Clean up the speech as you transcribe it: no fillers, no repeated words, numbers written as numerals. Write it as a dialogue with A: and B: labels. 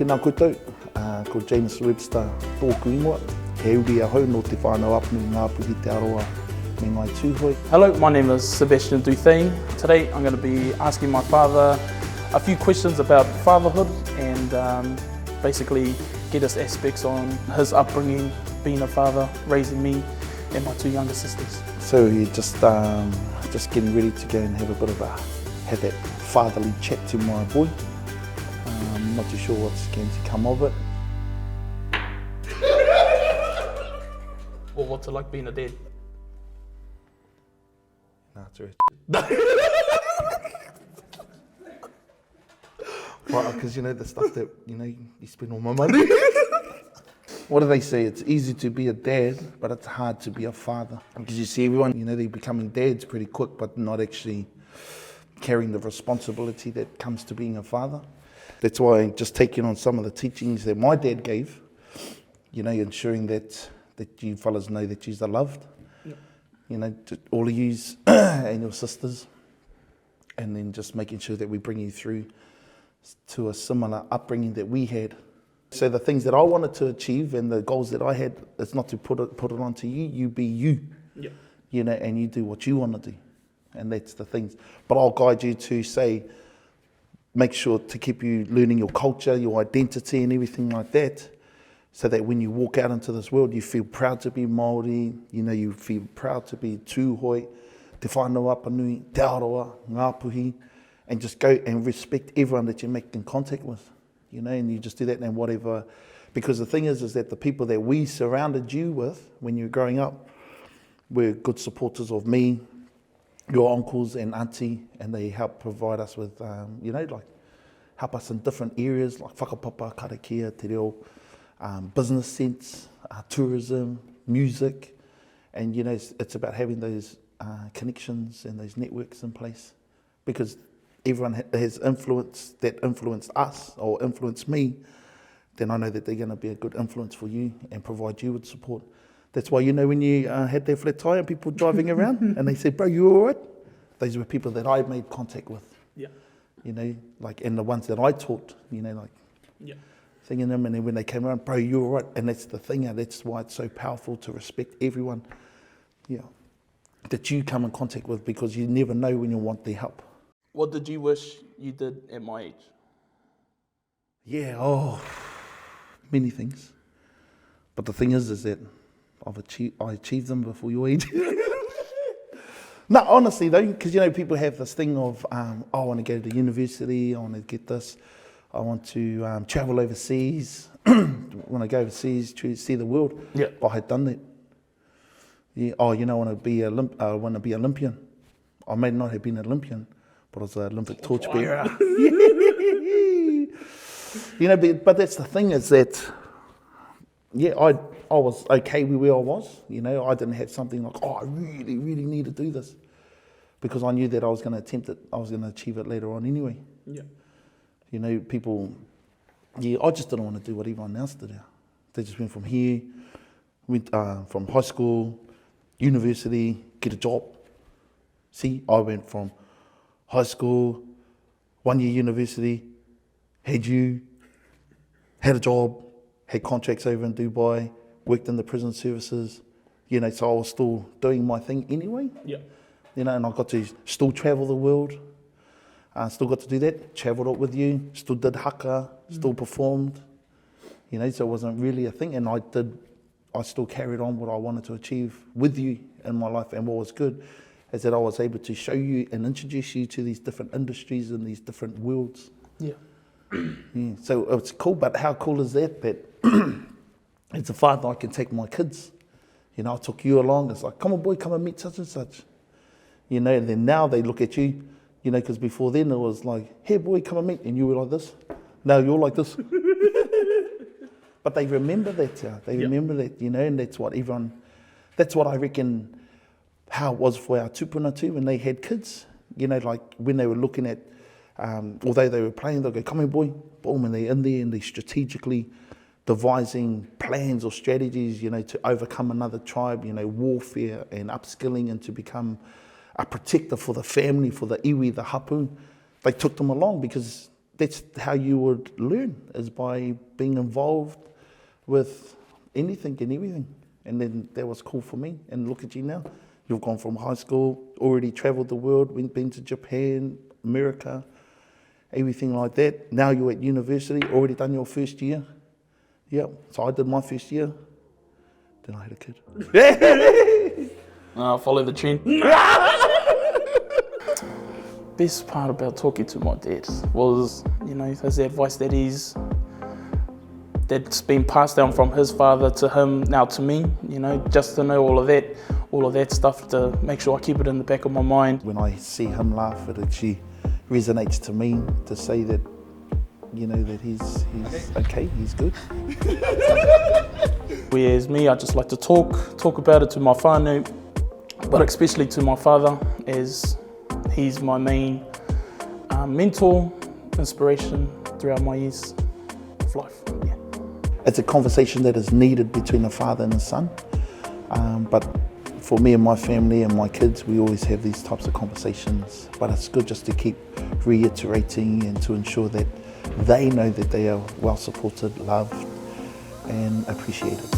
A: Tēnā koutou, ko Jamus-Webster tōku ingoa. He uri ahau no te whānau apunu ngā puhi te aroa me ngai tūhoi.
B: Hello, my name is Sebastian Douthett. Today I'm going to be asking my father a few questions about fatherhood and basically get his aspects on his upbringing, being a father, raising me and my two younger sisters.
A: So you're just getting ready to go and have a bit of have that fatherly chat to my boy. Not too sure what's going to come of it.
B: Or what's it like being a dad?
A: Nah, it's right, because you know the stuff that you spend all my money. What do they say? It's easy to be a dad, but it's hard to be a father. Because you see everyone, they're becoming dads pretty quick, but not actually carrying the responsibility that comes to being a father. That's why just taking on some of the teachings that my dad gave, ensuring that you fellas know that you're loved, all of yous and your sisters, and then just making sure that we bring you through to a similar upbringing that we had. So the things that I wanted to achieve and the goals that I had, it's not to put it onto you, you be you, and you do what you want to do. And that's the things. But I'll guide you to say, make sure to keep you learning your culture, your identity and everything like that, so that when you walk out into this world, you feel proud to be Māori, you feel proud to be tūhoi, te whānau apanui, te aroa, ngā puhi, and just go and respect everyone that you make in contact with, and you just do that and whatever. Because the thing is that the people that we surrounded you with when you were growing up were good supporters of me, your uncles and auntie, and they help provide us with, help us in different areas like whakapapa, karakia, te reo, business sense, tourism, music, and it's about having those connections and those networks in place, because everyone has influence that influenced us or influenced me. Then I know that they're going to be a good influence for you and provide you with support. That's why, when you had their flat tire and people driving around and they said, bro, you all right? Those were people that I made contact with. Yeah. And the ones that I taught, singing them, and then when they came around, bro, you all right? And that's the thing, that's why it's so powerful to respect everyone, that you come in contact with, because you never know when you want their help.
B: What did you wish you did at my age?
A: Yeah, many things. But the thing is that I achieved them before your age. No, honestly though, because people have this thing of, I want to go to university, I want to get this, I want to travel overseas, when I go overseas to see the world. Yeah. I had done that. Yeah. I want to be Olympian. I may not have been an Olympian, but I was an Olympic torchbearer. But that's the thing, is that, I was okay with where I was. I didn't have something like, I really, really need to do this, because I knew that I was going to attempt it. I was going to achieve it later on anyway. Yeah. People, I just didn't want to do what everyone else did. They just went from here, from high school, university, get a job. See, I went from high school, 1 year university, had a job, had contracts over in Dubai, worked in the prison services, so I was still doing my thing anyway. Yeah. And I got to still travel the world. Still got to do that, travelled up with you, still did haka, still performed, so it wasn't really a thing. And I still carried on what I wanted to achieve with you in my life. And what was good is that I was able to show you and introduce you to these different industries and these different worlds. Yeah. Yeah. So it's cool, but how cool is that as a father I can take my kids. I took you along, it's like, come on boy, come and meet such and such. And then now they look at you, because before then it was like, hey boy, come and meet, and you were like this. Now you're like this. But they remember that, they remember that, and that's what I reckon how it was for our tupuna too when they had kids. Like when they were looking at, although they were playing, they'll go, come on boy, boom, and they're in there and they're strategically devising plans or strategies, to overcome another tribe, warfare and upskilling and to become a protector for the family, for the iwi, the hapu. They took them along because that's how you would learn, is by being involved with anything and everything. And then that was cool for me. And look at you now. You've gone from high school, already travelled the world, been to Japan, America, everything like that. Now you're at university, already done your first year. Yep. So I did my first year. Then I had a kid.
B: I'll follow the trend. Best part about talking to my dad was, his advice that's been passed down from his father to him, now to me, just to know all of that stuff, to make sure I keep it in the back of my mind.
A: When I see him laugh, it actually resonates to me to say that, that he's okay, he's good.
B: Whereas me, I just like to talk about it to my whānau, but especially to my father, as he's my main mentor, inspiration throughout my years of life. Yeah.
A: It's a conversation that is needed between a father and a son, but for me and my family and my kids, we always have these types of conversations, but it's good just to keep reiterating and to ensure that they know that they are well supported, loved and appreciated.